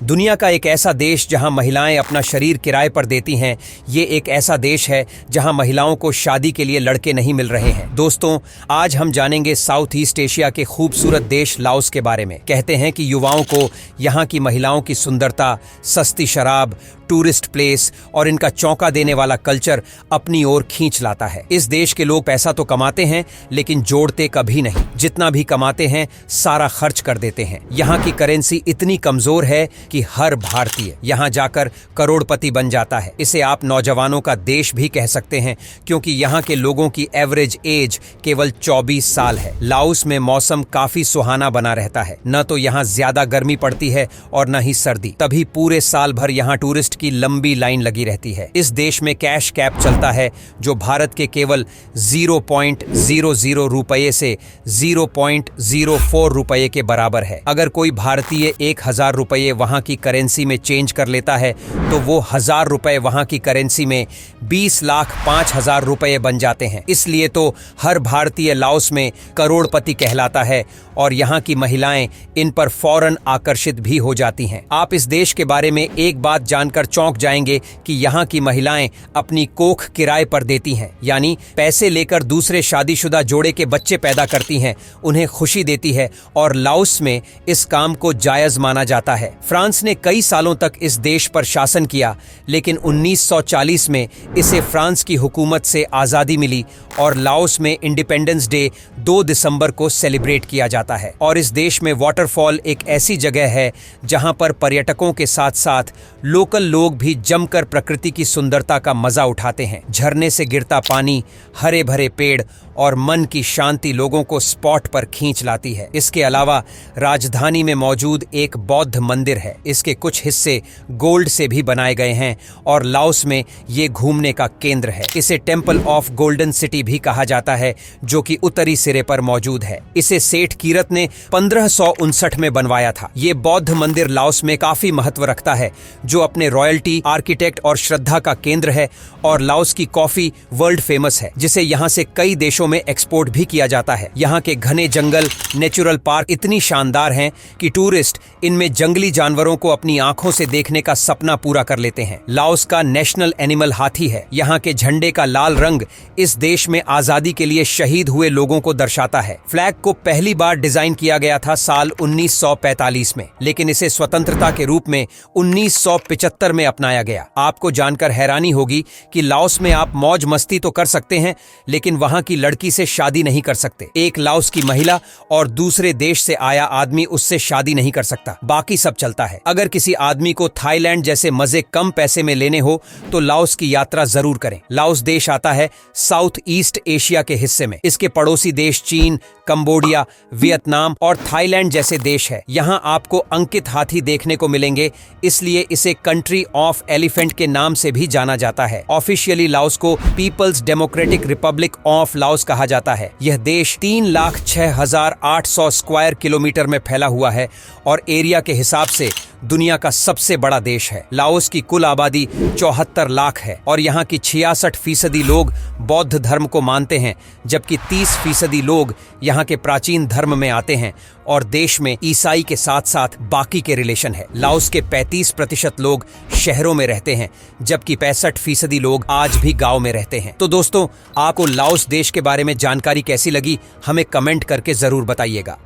दुनिया का एक ऐसा देश जहां महिलाएं अपना शरीर किराए पर देती हैं, ये एक ऐसा देश है जहां महिलाओं को शादी के लिए लड़के नहीं मिल रहे हैं। दोस्तों, आज हम जानेंगे साउथ ईस्ट एशिया के खूबसूरत देश लाओस के बारे में। कहते हैं कि युवाओं को यहाँ की महिलाओं की सुंदरता, सस्ती शराब, टूरिस्ट प्लेस और इनका चौंका देने वाला कल्चर अपनी ओर खींच लाता है। इस देश के लोग पैसा तो कमाते हैं लेकिन जोड़ते कभी नहीं। जितना भी कमाते हैं सारा खर्च कर देते हैं। यहाँ की करेंसी इतनी कमजोर है कि हर भारतीय यहाँ जाकर करोड़पति बन जाता है। इसे आप नौजवानों का देश भी कह सकते हैं क्योंकि यहाँ के लोगों की एवरेज एज केवल 24 साल है। लाओस में मौसम काफी सुहाना बना रहता है। न तो यहाँ ज्यादा गर्मी पड़ती है और न ही सर्दी, तभी पूरे साल भर यहाँ टूरिस्ट की लंबी लाइन लगी रहती है। इस देश में कैश कैप चलता है जो भारत के केवल 0.00 रुपये से 0.04 रुपये के बराबर है। अगर कोई भारतीय 1000 रुपये वहां की करेंसी में चेंज कर लेता है तो वो 1000 रुपये वहां की करेंसी में 20,05,000 रुपये बन जाते हैं। इसलिए तो हर भारतीय लाओस में करोड़पति कहलाता है और यहाँ की महिलाएं इन पर फौरन आकर्षित भी हो जाती हैं। आप इस देश के बारे में एक बात जानकर चौंक जाएंगे कि यहाँ की महिलाएं अपनी कोख किराए पर देती हैं, यानी पैसे लेकर दूसरे शादीशुदा जोड़े के बच्चे पैदा करती हैं, उन्हें खुशी देती है और लाओस में इस काम को जायज माना जाता है। फ्रांस ने कई सालों तक इस देश पर शासन किया, लेकिन 1940 में इसे फ्रांस की हुकूमत से आजादी मिली और लाओस में इंडिपेंडेंस डे 2 दिसंबर को सेलिब्रेट किया जाता है। और इस देश में वाटरफॉल एक ऐसी जगह है जहां पर पर्यटकों के साथ साथ लोकल लोग भी जमकर प्रकृति की सुंदरता का मजा उठाते हैं। झरने से गिरता पानी, हरे भरे पेड़ और मन की शांति लोगों को स्पॉट पर खींच लाती है। इसके अलावा राजधानी में मौजूद एक बौद्ध मंदिर है। इसके कुछ हिस्से गोल्ड से भी बनाए गए हैं और लाओस में ये घूमने का केंद्र है। इसे टेम्पल ऑफ गोल्डन सिटी भी कहा जाता है जो कि उत्तरी सिरे पर मौजूद है। इसे सेठ कीरत ने 1559 में बनवाया था। ये बौद्ध मंदिर लाओस में काफी महत्व रखता है जो अपने रॉयल्टी, आर्किटेक्ट और श्रद्धा का केंद्र है। और लाओस की कॉफी वर्ल्ड फेमस है जिसे यहाँ से कई देशों में एक्सपोर्ट भी किया जाता है। यहाँ के घने जंगल, नेचुरल पार्क इतनी शानदार हैं कि टूरिस्ट इनमें जंगली जानवरों को अपनी आंखों से देखने का सपना पूरा कर लेते हैं। लाओस का नेशनल एनिमल हाथी है। यहाँ के झंडे का लाल रंग इस देश में आजादी के लिए शहीद हुए लोगों को दर्शाता है। फ्लैग को पहली बार डिजाइन किया गया था साल 1945 में, लेकिन इसे स्वतंत्रता के रूप में 1975 में अपनाया गया। आपको जानकर हैरानी होगी कि लाओस में आप मौज मस्ती तो कर सकते हैं लेकिन वहां की लड़की से शादी नहीं कर सकते। एक लाओस की महिला और दूसरे देश से आया आदमी उससे शादी नहीं कर सकता, बाकी सब चलता है। अगर किसी आदमी को थाईलैंड जैसे मजे कम पैसे में लेने हो तो लाओस की यात्रा जरूर करें। लाओस देश आता है साउथ ईस्ट एशिया के हिस्से में। इसके पड़ोसी देश चीन, कंबोडिया, वियतनाम और थाईलैंड जैसे देश है। यहाँ आपको अंकित हाथी देखने को मिलेंगे, इसलिए इसे कंट्री ऑफ एलिफेंट के नाम से भी जाना जाता है। ऑफिशियली लाओस को people's democratic republic of Laos कहा जाता है। यह देश 3,06,800 स्क्वायर किलोमीटर में फैला हुआ है और एरिया के हिसाब से दुनिया का सबसे बड़ा देश है। लाओस की कुल आबादी 74 लाख है और यहाँ की 66% लोग बौद्ध धर्म को मानते हैं, जबकि 30% लोग यहाँ के प्राचीन धर्म में आते हैं और देश में ईसाई के साथ साथ बाकी के रिलेशन है। लाओस के 35% लोग शहरों में रहते हैं, जबकि 65% लोग आज भी गांव में रहते हैं। तो दोस्तों, आपको लाओस देश के बारे में जानकारी कैसी लगी हमें कमेंट करके जरूर बताइएगा।